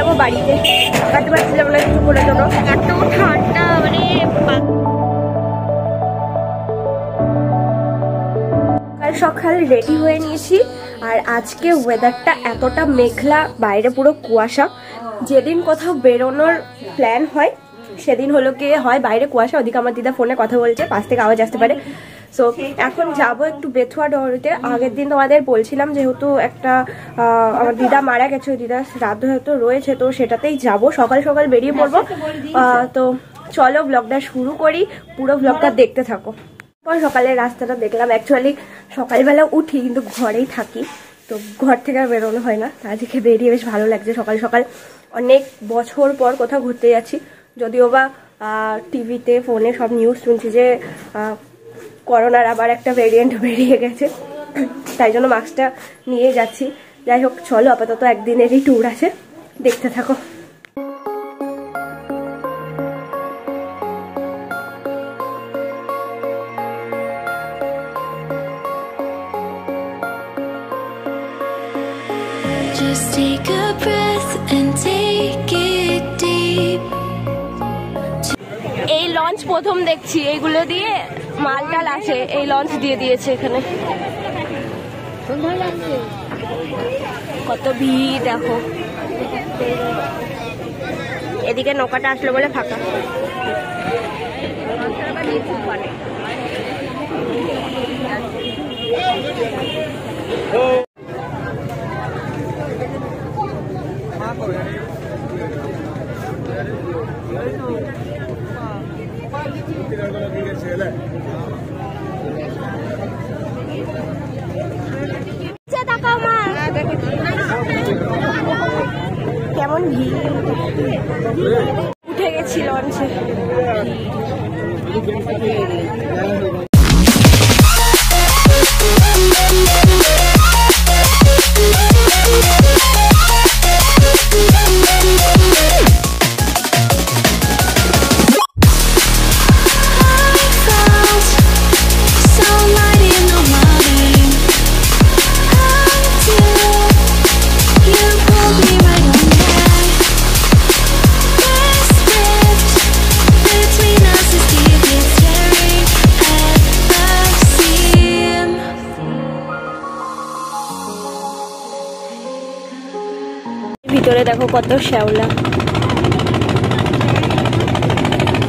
যাবো বাড়িতে, কাটতে পারছিলাম না কিছুক্ষণের জন্য, এত ঠান্ডা মানে। সকাল রেডি হয়ে নিয়েছি, আর আজকে ওয়েদারটা এতটা মেঘলা, বাইরে পুরো কুয়াশা। যেদিন কোথাও বেরোনোর প্ল্যান হয় সেদিন হলো কি হয় বাইরে কুয়াশা, ওদিকে আমার দিদা ফোনে কথা বলছে, পাশ থেকে আওয়াজ আসতে পারে। সো এখন যাব একটু বেথুয়া ডহরিতে। আগের দিন তোমাদের বলছিলাম যেহেতু একটা আমার দিদা মারা গেছে, ওই দিদা শ্রাদ্ধ হয়তো রয়েছে, তো সেটাতেই যাব, সকাল সকাল বেরিয়ে পড়বো। তো চলো ব্লগটা শুরু করি, পুরো ব্লগটা দেখতে থাকো। সকালের রাস্তাটা দেখলাম, অ্যাকচুয়ালি সকালবেলা উঠি কিন্তু ঘরেই থাকি, তো ঘর থেকে আর বেরোনো হয় না। আজকে বেরিয়ে বেশ ভালো লাগছে, সকাল সকাল অনেক বছর পর কোথাও ঘুরতে যাচ্ছি। যদিও বা টিভিতে ফোনে সব নিউজ শুনছি যে করোনার আবার একটা ভেরিয়েন্ট বেরিয়ে গেছে, তাই জন্য মাস্কটা নিয়ে যাচ্ছি। যাই হোক চলো, আপাতত একদিনেরই ট্যুর আছে, দেখতে থাকো। Just take a breath and take it deep. এই লঞ্চ প্রথম দেখছি, এইগুলো দিয়ে মালটাল আছে, এই লঞ্চ দিয়ে দিয়েছে এখানে। কত ভিড় দেখো, এদিকে নৌকাটা আসলো বলে ফাঁকা। কেমন ভিড়, উঠে গেছি লঞ্চে। ভিতরে দেখো কত শ্যাওলা,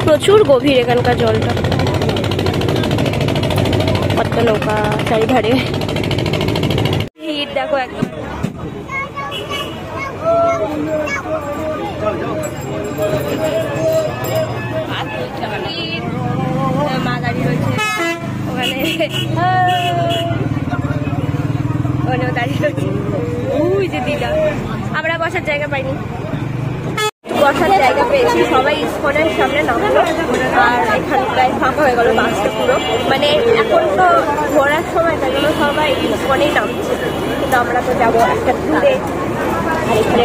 প্রচুর গভীর এখানকার জলটা। কত নৌকা চারিধারে, ভিড় দেখো একদম। মা গাড়ি রয়েছে ওখানে, ওখানেও দাঁড়িয়ে রয়েছে। ওই যে দিদা, আমরা বসার জায়গা পাইনি, বসার জায়গা পেয়েছি। সবাই ইসকনের সামনে নামলো, আর এখানটায় ফাঁকা হয়ে গেল বাসটা পুরো। মানে এখন তো ঘোরার সময়, তাই জন্য সবাই ইসকনেই নামছে, কিন্তু আমরা তো যাবো একটা ট্যুরে। আর এখানে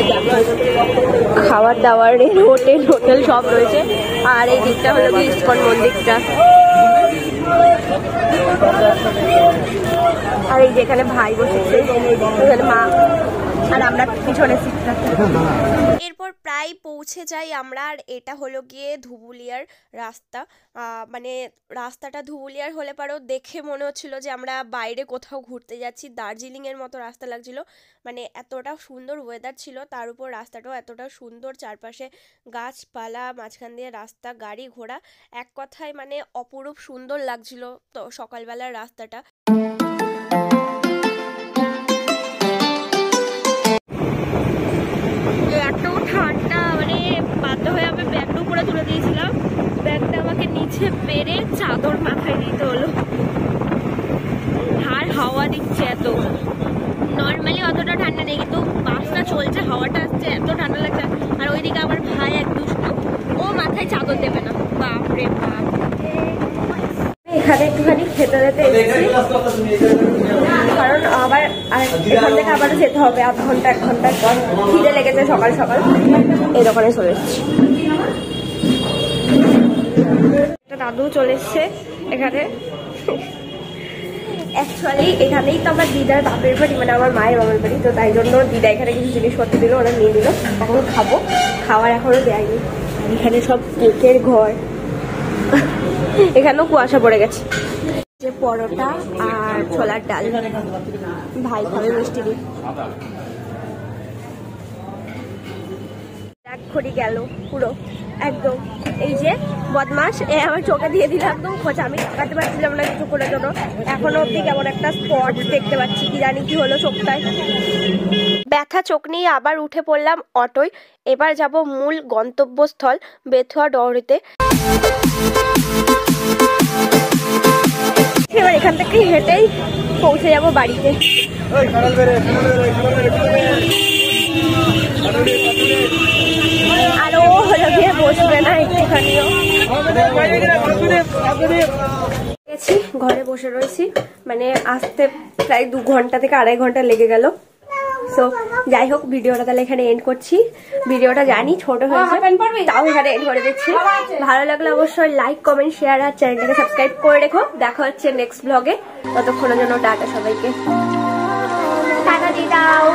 খাবার দাবার, হোটেল সব রয়েছে। আর এই দিকটা হলো কি ইসকন মন্দিরটা, আর এই যেখানে ভাই বসেছে, ওখানে মা, আর আমরা পিছনে সিটটা। এরপর প্রায় পৌঁছে যাই আমরা, আর এটা হলো গিয়ে ধুবুলিয়ার রাস্তা। মানে রাস্তাটা ধুবুলিয়ার হলে পরেও দেখে মনে হচ্ছিল যে আমরা বাইরে কোথাও ঘুরতে যাচ্ছি, দার্জিলিংয়ের মতো রাস্তা লাগছিল। মানে এতটা সুন্দর ওয়েদার ছিল, তার উপর রাস্তাটাও এতটা সুন্দর, চারপাশে গাছপালা, মাঝখান দিয়ে রাস্তা, গাড়ি ঘোড়া, এক কথায় মানে অপরূপ সুন্দর লাগছিল তো সকালবেলার রাস্তাটা। এত ঠান্ডা, মানে বাধ্য হয়ে আমি ব্যাগটা উপরে তুলে দিয়েছিলাম, ব্যাগটা আমাকে নিচে পেরে চাদর মাথায় দিতে হলো। আর হাওয়া দিচ্ছে এত, নর্মালি অতটা ঠান্ডা নেই, কিন্তু বাসটা চলছে, হাওয়াটা আসছে, এত ঠান্ডা লাগছে। আর ওইদিকে আমার ভাই এক দুষ্টু, ও মাথায় চাদর দেবে না, বাপরে বাপ। এখানে একটুখানি খেতে যেতে এসেছি, কারণ আবার এখান থেকে আবারও যেতে হবে আধ ঘন্টা 1 ঘন্টার পর। খিদে লেগেছে সকাল সকাল, এই দোকানে চলে এসেছি। একটা দাদু চলে এসছে এখানে, অ্যাকচুয়ালি এখানেই তো আমার দিদার বাপের বাড়ি, মানে আমার মায়ের বাবার বাড়ি, তো তাই জন্য দিদা এখানে কিছু জিনিসপত্র দিল, ওরা নিয়ে দিল। এখন খাবো, খাওয়ার এখনো দেয়নি। এখানে সব কেকের ঘর, এখানেও কুয়াশা পড়ে গেছে। যে পরোটা আর ছোলার ডাল, ভাই খাবে মিষ্টি দিয়ে। এক ঘড়ি গেল পুরো একদম। এই যে বদমাস, এ আমার চোখে দিয়ে দিল একদম খোঁচা। আমি তাকাতে পারছিলাম না কিছু করার জন্য। এখনো অব্দি কেমন একটা স্পট দেখতে পাচ্ছি, কি জানি কি হলো চোখটায়। ব্যথা চোখ নিয়ে আবার উঠে পড়লাম অটোয়। এবার যাব মূল গন্তব্যস্থল বেথুয়া ডহরিতে। এবার এখান থেকে হেঁটেই পৌঁছে যাব বাড়িতে। আরো হলো গিয়ে বসবে না একটুখানিও। ঘরে বসে রয়েছি, মানে আসতে প্রায় 2 ঘন্টা থেকে 2.5 ঘন্টা লেগে গেল। সো যাই হোক, ভিডিওটা তাহলে এখানে এন্ড করছি। ভিডিওটা জানি ছোট হয়েছে, তাও এখানে এন্ড করে দিচ্ছি। ভালো লাগলে অবশ্যই লাইক, কমেন্ট, শেয়ার আর চ্যানেলটাকে সাবস্ক্রাইব করে রেখো। দেখা হচ্ছে নেক্সট ব্লগে, ততক্ষণের জন্য টাটা সবাইকে। টাটা দিয়ে দাও।